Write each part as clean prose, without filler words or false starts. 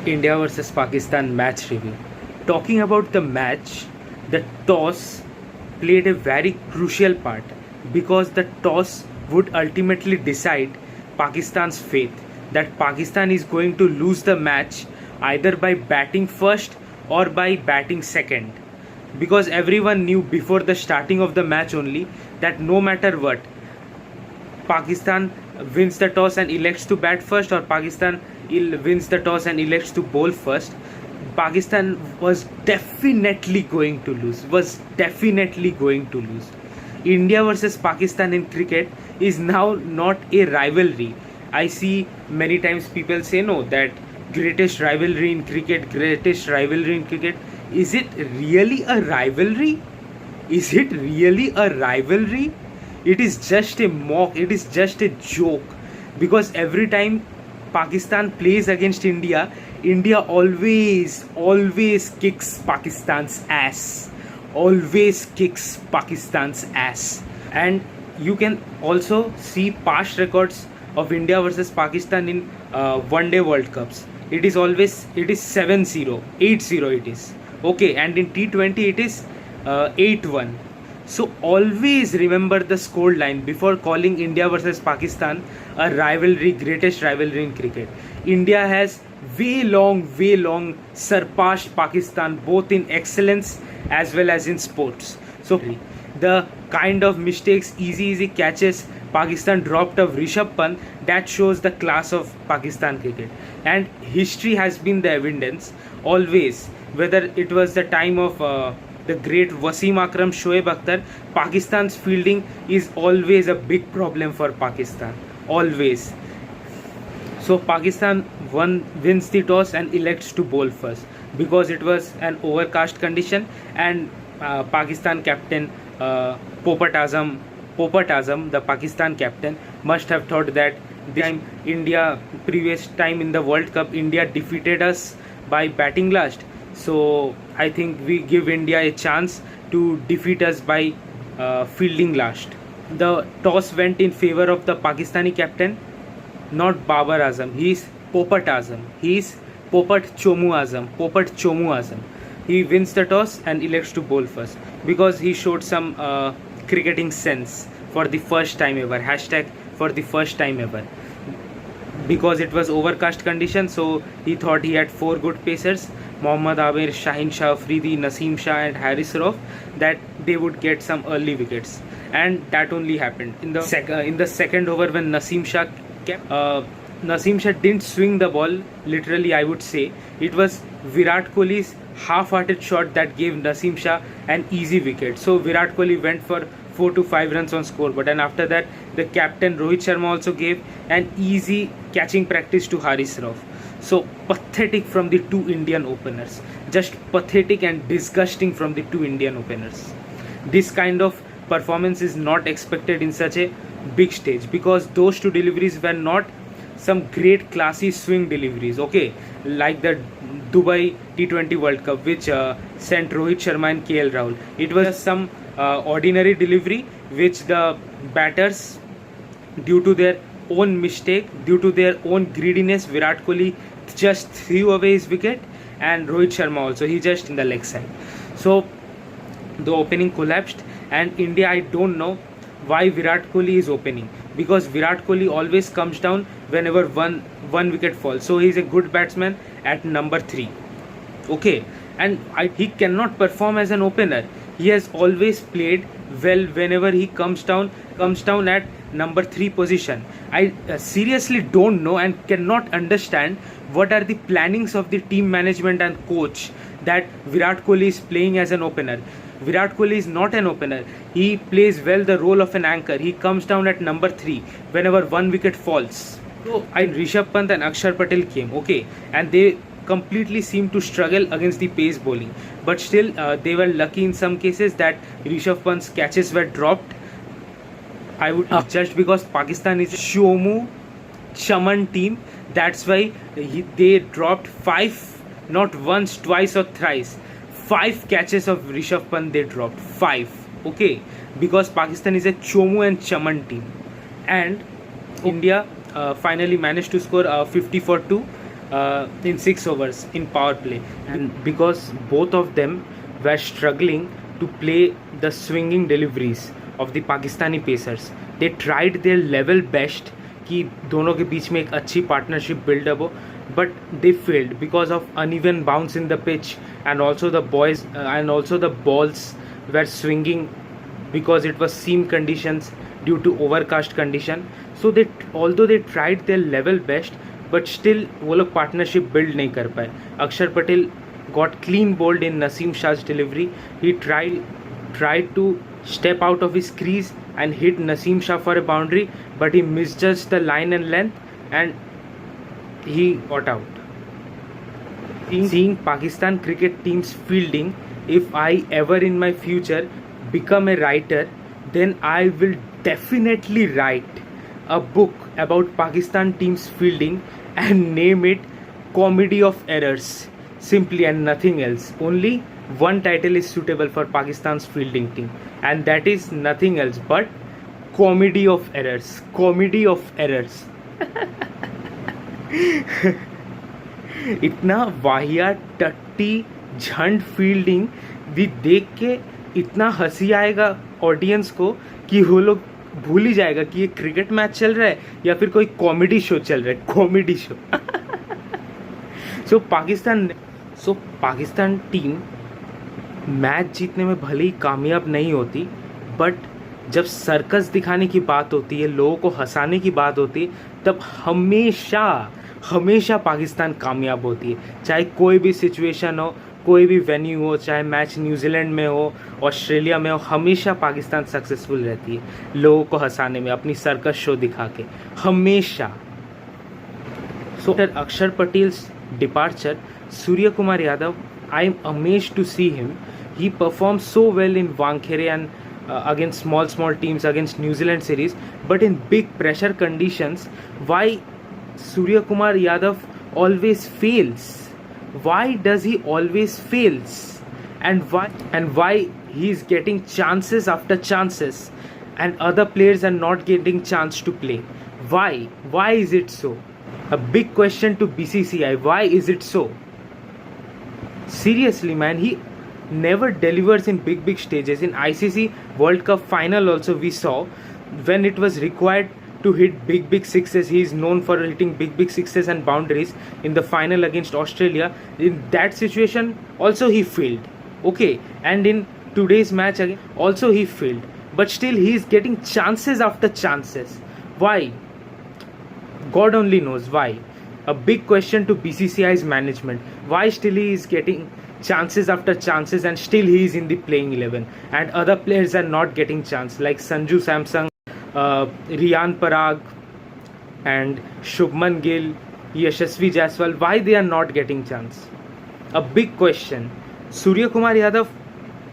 India versus Pakistan match review. Talking about the match, the toss played a very crucial part because the toss would ultimately decide Pakistan's fate. That Pakistan is going to lose the match either by batting first or by batting second. Because everyone knew before the starting of the match only that no matter what, Pakistan wins the toss and elects to bat first, or Pakistan wins the toss and elects to bowl first, Pakistan was definitely going to lose. Was definitely going to lose. India versus Pakistan in cricket is now not a rivalry. I see many times people say no, that greatest rivalry in cricket, greatest rivalry in cricket. Is it really a rivalry? Is it really a rivalry? It is just a mock, it is just a joke, because every time Pakistan plays against India, India always kicks Pakistan's ass. Always kicks Pakistan's ass. And you can also see past records of India versus Pakistan in one day World Cups. It is 7-0, 8-0 it is. Okay, and in T20 it is 8-1. So always remember the score line before calling India versus Pakistan a rivalry, greatest rivalry in cricket. India has way long surpassed Pakistan both in excellence as well as in sports. So the kind of mistakes, easy catches Pakistan dropped of Rishabh Pant, that shows the class of Pakistan cricket. And history has been the evidence always, whether it was the time of the great Wasim Akram, Shoaib Akhtar, Pakistan's fielding is always a big problem for Pakistan. Always. So Pakistan wins the toss and elects to bowl first because it was an overcast condition, and Pakistan captain Popat Azam, the Pakistan captain, must have thought that this time previous time in the World Cup, India defeated us by batting last. So I think we give India a chance to defeat us by fielding last. The toss went in favor of the Pakistani captain, not Babar Azam. He is Popat Azam. He is Popat Chomu Azam. He wins the toss and elects to bowl first because he showed some cricketing sense for the first time ever. Hashtag for the first time ever. Because it was overcast condition, so he thought he had 4 good pacers, Mohammad Amir, Shaheen Shah Afridi, Naseem Shah and Haris Rauf, that they would get some early wickets, and that only happened in the second over when Naseem Shah didn't swing the ball. Literally, I would say it was Virat Kohli's half-hearted shot that gave Naseem Shah an easy wicket. So Virat Kohli went for 4 to 5 runs on scoreboard, and after that the captain Rohit Sharma also gave an easy catching practice to Haris Rauf. So pathetic from the two Indian openers, just pathetic and disgusting from the two Indian openers. This kind of performance is not expected in such a big stage, because those two deliveries were not some great classy swing deliveries, okay, like the Dubai T20 World Cup which sent Rohit Sharma and KL Rahul. It was some ordinary delivery which the batters, due to their own mistake, due to their own greediness, Virat Kohli just threw away his wicket, and Rohit Sharma also, he just in the leg side. So the opening collapsed, and India, I don't know why Virat Kohli is opening, because Virat Kohli always comes down whenever one wicket falls. So he is a good batsman at number 3, okay, and he cannot perform as an opener. He has always played well whenever he comes down at number 3 position. I seriously don't know and cannot understand what are the plannings of the team management and coach that Virat Kohli is playing as an opener. Virat Kohli is not an opener. He plays well the role of an anchor. He comes down at number 3 whenever one wicket falls. So Rishabh Pant and Akshar Patel came, okay, and they completely seemed to struggle against the pace bowling, but still they were lucky in some cases that Rishabh Pant's catches were dropped. I would just because Pakistan is a Shomu Chaman team, that's why they dropped 5, not once, twice or thrice, 5 catches of Rishabh Pant they dropped, 5, okay, because Pakistan is a Chomu and Chaman team. And India finally managed to score 50 for 2 in 6 overs in power play, and because both of them were struggling to play the swinging deliveries of the Pakistani pacers, they tried their level best कि दोनों के बीच में एक अच्छी partnership buildup हो, but they failed because of uneven bounce in the pitch, and also the balls were swinging because it was seam conditions due to overcast condition. So although they tried their level best, but still वो लोग partnership build नहीं कर पाए. अक्षर Patel got clean bowled in Naseem Shah's delivery. He tried to step out of his crease and hit Naseem Shah for a boundary, but he misjudged the line and length and he got out. Seeing Pakistan cricket team's fielding, if I ever in my future become a writer, then I will definitely write a book about Pakistan team's fielding and name it Comedy of Errors, simply, and nothing else. Only one title is suitable for Pakistan's fielding team, and that is nothing else but Comedy of Errors. Comedy of Errors. इतना वाहियात टट्टी झंड fielding भी देख के इतना हंसी आएगा ऑडियंस को कि वो लोग भूल ही जाएगा कि ये क्रिकेट मैच चल रहा है या फिर कोई कॉमेडी शो चल रहा है, कॉमेडी शो. सो पाकिस्तान टीम मैच जीतने में भले ही कामयाब नहीं होती, बट जब सर्कस दिखाने की बात होती है, लोगों को हंसाने की बात होती है, तब हमेशा पाकिस्तान कामयाब होती है. चाहे कोई भी सिचुएशन हो, कोई भी वेन्यू हो, चाहे मैच न्यूजीलैंड में हो, ऑस्ट्रेलिया में हो, हमेशा पाकिस्तान सक्सेसफुल रहती है लोगों को हंसाने में, अपनी सर्कस शो दिखा के, हमेशा. सो आफ्टर अक्षर Patels departure, Surya Kumar Yadav, I am amazed to see him. He performed so well in Wankhede and against small teams, against New Zealand series, but in big pressure conditions, why Surya Kumar Yadav always fails? Why does he always fails? And why he is getting chances after chances and other players are not getting chance to play? Why is it so? A big question to BCCI. Why is it so? Seriously, man, he never delivers in big stages. In ICC World Cup final also we saw when it was required to hit big sixes, he is known for hitting big sixes and boundaries. In the final against Australia, in that situation also he failed. Okay, and in today's match again also he failed, but still he is getting chances after chances. Why? God only knows why. A big question to BCCI's management. Why still he is getting chances after chances and still he is in the playing 11 and other players are not getting chance, like Sanju Samson, Riyan Parag and Shubman Gill, Yashasvi Jaiswal. Why they are not getting chance? A big question. Surya Kumar Yadav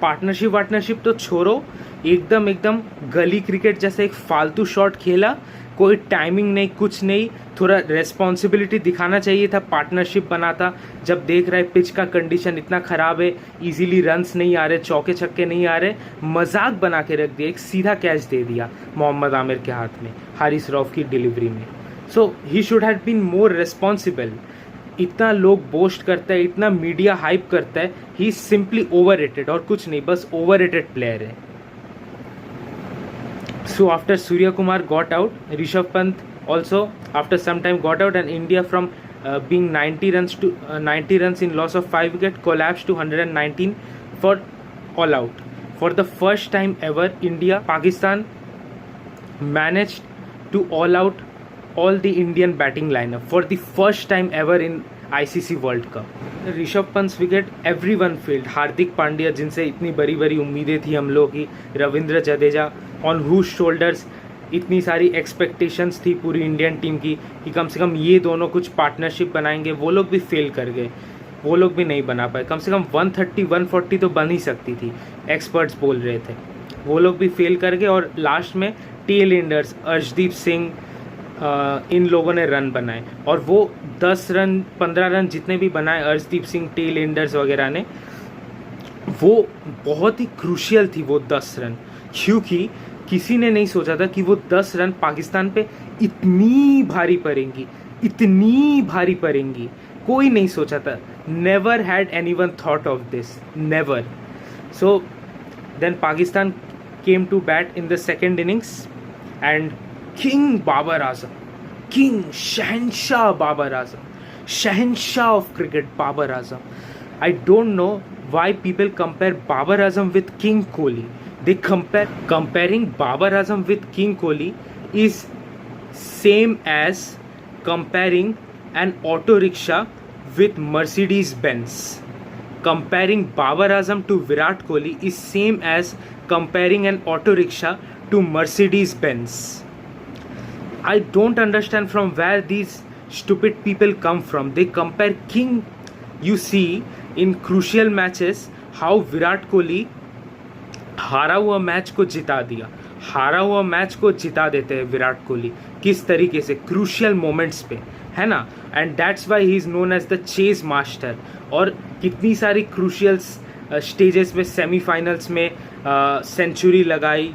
partnership तो छोड़ो, एकदम गली cricket जैसे एक फालतू shot खेला, कोई timing नहीं, कुछ नहीं. थोड़ा रेस्पॉन्सिबिलिटी दिखाना चाहिए था, पार्टनरशिप बनाता. जब देख रहा है पिच का कंडीशन इतना ख़राब है, इजीली रन्स नहीं आ रहे, चौके छक्के नहीं आ रहे, मजाक बना के रख दिया, एक सीधा कैच दे दिया मोहम्मद आमिर के हाथ में हारिस रऊफ की डिलीवरी में. So he should have been more responsible. इतना लोग बोस्ट करता है, इतना मीडिया हाइप करता है, ही इज सिंपली ओवररेटेड और कुछ नहीं, बस ओवररेटेड प्लेयर है. So after Surya Kumar got out, Rishabh Pant also after some time got out, and India from being 90 runs in loss of 5 wickets collapsed to 119 for all out. For the first time ever, Pakistan managed to all out all the Indian batting lineup for the first time ever in ICC World Cup. Rishabh Pant wicket everyone field. Hardik Pandya जिनसे इतनी बड़ी उम्मीदें थी हम लोग की, Ravindra Jadeja on whose shoulders इतनी सारी एक्सपेक्टेशंस थी पूरी इंडियन टीम की कि कम से कम ये दोनों कुछ पार्टनरशिप बनाएंगे, वो लोग भी फेल कर गए, वो लोग भी नहीं बना पाए. कम से कम 130-140 तो बन ही सकती थी, एक्सपर्ट्स बोल रहे थे, वो लोग भी फेल कर गए. और लास्ट में टेल एंडर्स अर्शदीप सिंह इन लोगों ने रन बनाए, और वो 10 रन 15 रन जितने भी बनाए अर्शदीप सिंह, टेल एंडर्स वगैरह ने, वो बहुत ही क्रूशियल थी वो 10 रन, क्योंकि किसी ने नहीं सोचा था कि वो 10 रन पाकिस्तान पे इतनी भारी पड़ेंगी कोई नहीं सोचा था. Never had anyone thought of this, never. So then Pakistan came to bat in the second innings, and King Babar Azam, King Shahenshah Babar Azam, Shahenshah of cricket Babar Azam. I don't know why people compare Babar Azam with King Kohli. They comparing Babar Azam with King Kohli is same as comparing an auto rickshaw with Mercedes Benz. Comparing Babar Azam to Virat Kohli is same as comparing an auto rickshaw to Mercedes Benz. I don't understand from where these stupid people come from. They compare King. You see in crucial matches how Virat Kohli हारा हुआ match को जिता दिया. हारा हुआ match को जिता देते हैं विराट कोहली किस तरीके से, क्रूशियल मोमेंट्स पे, है ना. And that's why he is known as the chase master. और कितनी सारी क्रूशियल स्टेजेस में, सेमीफाइनल्स में सेंचुरी लगाई.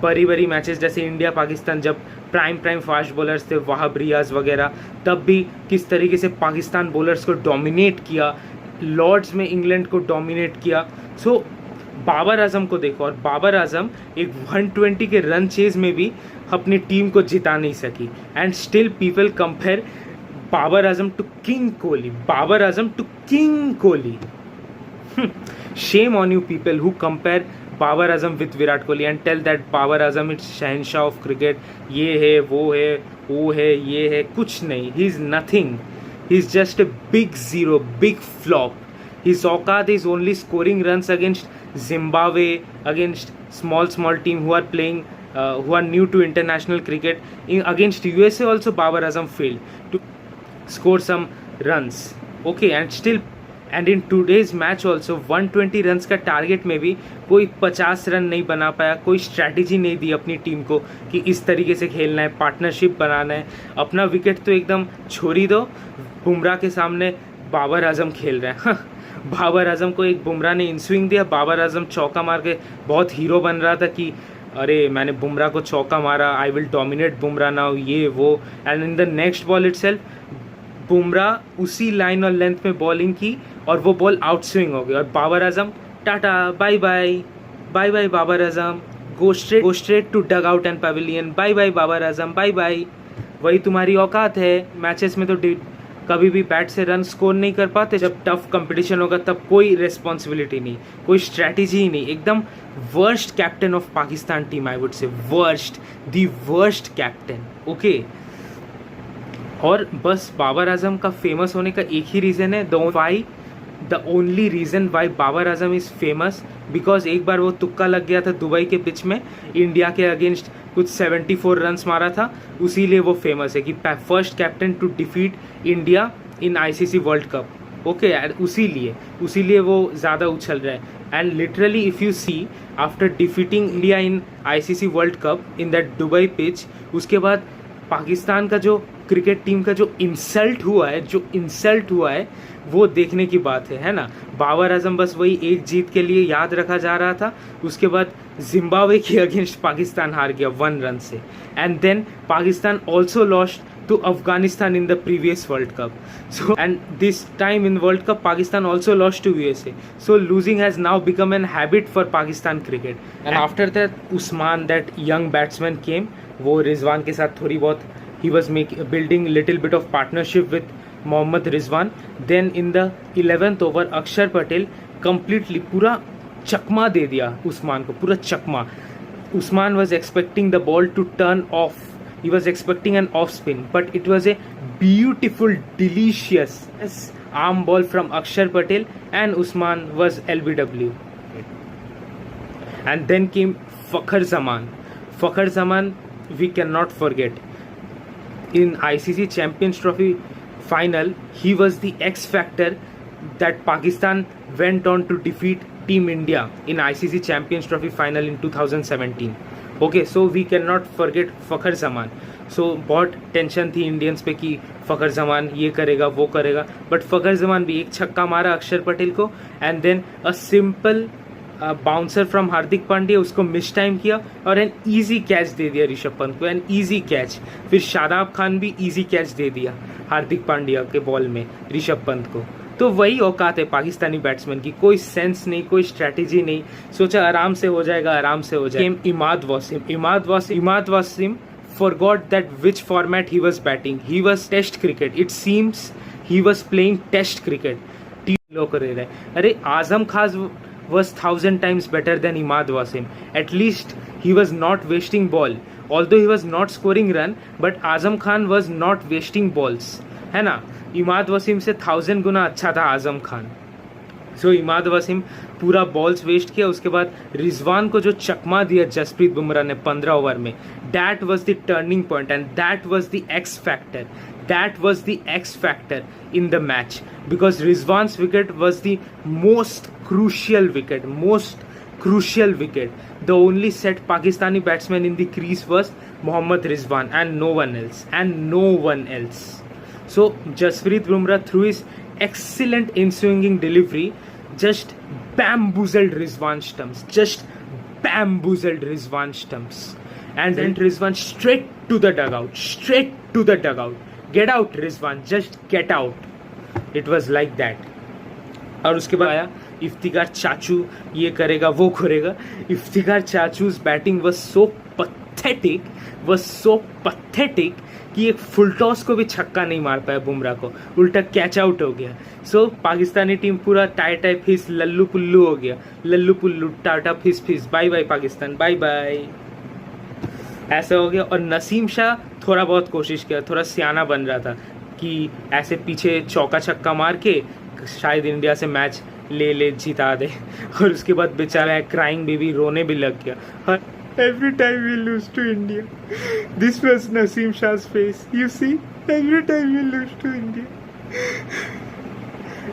बड़ी बड़ी मैचेस जैसे इंडिया पाकिस्तान, जब प्राइम फास्ट बॉलर्स थे, वहाब रियाज वगैरह, तब भी किस तरीके से पाकिस्तान बॉलर्स को डोमिनेट किया. लॉर्ड्स में इंग्लैंड को डोमिनेट किया. सो बाबर आजम को देखो, और बाबर आजम एक 120 के रन चेज में भी अपनी टीम को जिता नहीं सकी. And still people compare Babar Azam to King Kohli, Babar Azam to King Kohli. Shame on you people who compare Babar Azam with Virat Kohli and tell that Babar Azam is Shahenshah of cricket. ये है, वो है, ये है. कुछ नहीं. He is nothing. He is just a big zero, big flop. His औकात is only scoring runs against Zimbabwe, against small team who are playing, who are new to international cricket. Against USA also Babar Azam failed to score some runs. Okay, and in today's match also 120 runs का target में भी कोई 50 run नहीं बना पाया. कोई strategy नहीं दी अपनी टीम को कि इस तरीके से खेलना है, पार्टनरशिप बनाना है. अपना विकेट तो एकदम छोड़ दो. बुमराह के सामने बाबर आजम खेल रहे हैं. बाबर आजम को एक बुमराह ने इन स्विंग दिया, बाबर आजम चौका मार के बहुत हीरो बन रहा था कि अरे मैंने बुमराह को चौका मारा, I will dominate Bumrah now, ये वो. And in the next ball itself Bumrah उसी लाइन और लेंथ में बॉलिंग की और वो बॉल आउट स्विंग हो गई. और Babar Azam tata bye bye, bye bye Babar Azam, go straight to dugout and pavilion, bye bye Babar Azam, bye bye. वही तुम्हारी औकात है. मैचेस में तो कभी भी बैट से रन स्कोर नहीं कर पाते. जब टफ कंपटीशन होगा तब कोई रिस्पॉन्सिबिलिटी नहीं, कोई स्ट्रैटेजी ही नहीं. एकदम worst captain of Pakistan team, I would say the worst captain. Okay, और बस बाबर आजम का फेमस होने का एक ही रीज़न है. The only reason why Babar Azam is famous, because एक बार वो तुक्का लग गया था दुबई के पिच में, इंडिया के अगेंस्ट कुछ 74 रन्स मारा था. उसीलिए वो फेमस है कि first captain to defeat India in ICC World Cup. Okay, उसीलिए वो ज़्यादा उछल रहा है. And literally if you see after defeating India in ICC World Cup in that Dubai pitch, उसके बाद पाकिस्तान का जो क्रिकेट टीम का जो इंसल्ट हुआ है वो देखने की बात है ना. बाबर आजम बस वही एक जीत के लिए याद रखा जा रहा था. उसके बाद जिम्बाब्वे के अगेंस्ट पाकिस्तान हार गया 1 रन से. And then Pakistan also lost to Afghanistan in the previous World Cup. So, and this time in World Cup, Pakistan also lost to USA. So losing has now become an habit for Pakistan cricket. And after that, Usman, that young batsman came. वो रिजवान के साथ थोड़ी बहुत he was building little bit of partnership with Mohammad Rizwan. Then in the 11th over, अक्षर Patel completely पूरा चकमा दे दिया उस्मान को, पूरा चकमा. Usman was expecting the ball to turn off. He was expecting an off spin, but it was a beautiful, delicious arm ball from Akshar Patel, and Usman was LBW. And then came Fakhar Zaman. Fakhar Zaman, we cannot forget. In ICC Champions Trophy final, he was the X factor that Pakistan went on to defeat Team India in ICC Champions Trophy final in 2017. Okay, so we can not forget Fakhar Zaman. So बहुत tension थी Indians पे कि फ़खर जमान ये करेगा वो करेगा, but Fakhar Zaman भी एक छक्का मारा अक्षर पटेल को, and then a simple bouncer from Hardik Pandya, उसको मिस टाइम किया और एन इजी कैच दे दिया ऋषभ पंत को, एन इजी कैच। फिर शादाब खान भी इजी कैच दे दिया हार्दिक पांड्या के बॉल में ऋषभ पंत को। तो वही औकात है पाकिस्तानी बैट्समैन की, कोई सेंस नहीं, कोई स्ट्रैटेजी नहीं, सोचा आराम से हो जाएगा, आराम से हो जाएगा। Imad Washim forgot that which format he was batting. He was test cricket. It seems he was playing test cricket. लोग कर रहे हैं, अरे Azam Khan was 1,000 times better than Imad Wasim. At least he was not wasting ball. Although he was not scoring run, but Azam Khan was not wasting balls. है ना, इमाद वसीम से 1,000 गुना अच्छा था आजम खान। सो इमाद वसीम पूरा बॉल्स वेस्ट किया, उसके बाद रिजवान को जो चकमा दिया जसप्रीत बुमराह ने 15 ओवर में, that was the turning point and that was the X factor, that was the X factor in the match, because Rizwan's wicket was the most crucial wicket. The only set Pakistani batsman in the crease was Mohammad Rizwan and no one else. So Jasprit Bumrah, through his excellent in-swinging delivery, just bamboozled Rizwan stumps, and then Rizwan straight to the dugout. Get out Rizwan, just get out. It was like that. और उसके बाद आया इफ्तिकार चाचू, ये करेगा वो करेगा। इफ्तिकार चाचू's बैटिंग was so pathetic कि एक फुल टॉस को भी छक्का नहीं मार पाया बुमराह को, उल्टा कैच आउट हो गया। सो पाकिस्तानी टीम पूरा टाई फिस लल्लू पुल्लू हो गया, लल्लू पुल्लू टाटा फिस, bye bye Pakistan, bye bye, ऐसा हो गया। और नसीम शाह थोड़ा बहुत कोशिश किया, थोड़ा सियाना बन रहा था कि ऐसे पीछे चौका छक्का मार के शायद इंडिया से मैच ले जिता दे। और उसके बाद बेचारा है क्राइंग बेबी, रोने भी लग गया। Every time we lose to India, this was Naseem Shah's face. You see, every time we lose to India.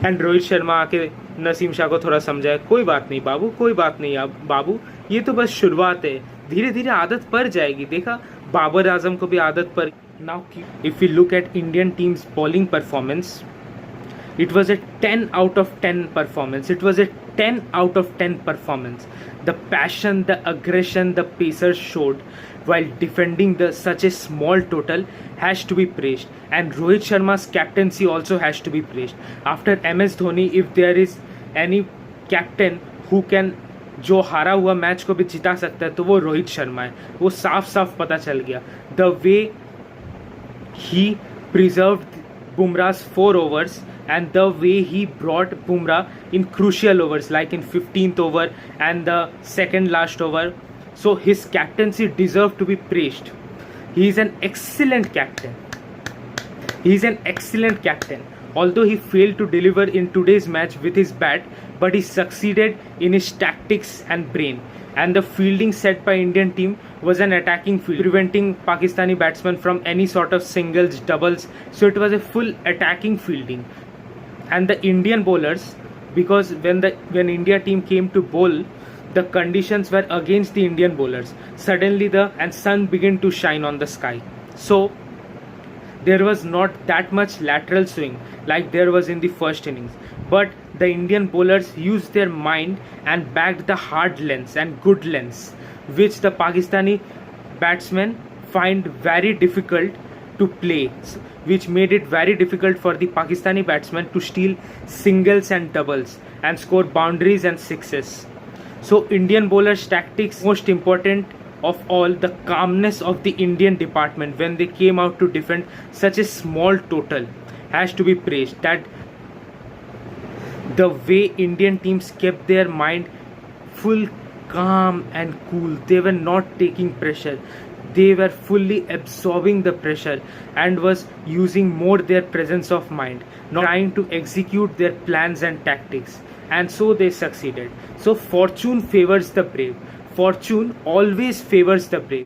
And Rohit Sharma आके नसीम शाह को थोड़ा समझाया, कोई बात नहीं बाबू, कोई बात नहीं आप बाबू, ये तो बस शुरुआत है, धीरे धीरे आदत पड़ जाएगी। देखा बाबर आजम को भी आदत पड़। Now if we look at Indian team's bowling performance, it was a 10 out of 10 performance. The passion, the aggression the Pacers showed while defending such a small total has to be praised. And Rohit Sharma's captaincy also has to be praised. After MS Dhoni, if there is any captain who can जो हारा हुआ match को भी जिता सकता है तो वो रोहित शर्मा है। वो साफ पता चल गया। The way he preserved Bumrah's 4 overs and the way he brought Bumrah in crucial overs like in 15th over and the second last over. So his captaincy deserved to be praised. He is an excellent captain. Although he failed to deliver in today's match with his bat, but he succeeded in his tactics and brain. And the fielding set by Indian team was an attacking field, preventing Pakistani batsmen from any sort of singles, doubles. So it was a full attacking fielding. And the Indian bowlers, because when India team came to bowl, the conditions were against the Indian bowlers. Suddenly the sun began to shine on the sky. So there was not that much lateral swing like there was in the first innings. But the Indian bowlers used their mind and backed the hard lengths and good lengths, which the Pakistani batsmen find very difficult to play, which made it very difficult for the Pakistani batsmen to steal singles and doubles and score boundaries and sixes. So Indian bowlers' tactics, most important of all, the calmness of the Indian department when they came out to defend such a small total has to be praised. That the way Indian teams kept their mind full calm and cool, they were not taking pressure. They were fully absorbing the pressure and was using more their presence of mind, not trying to execute their plans and tactics. And so they succeeded. So fortune favors the brave. Fortune always favors the brave.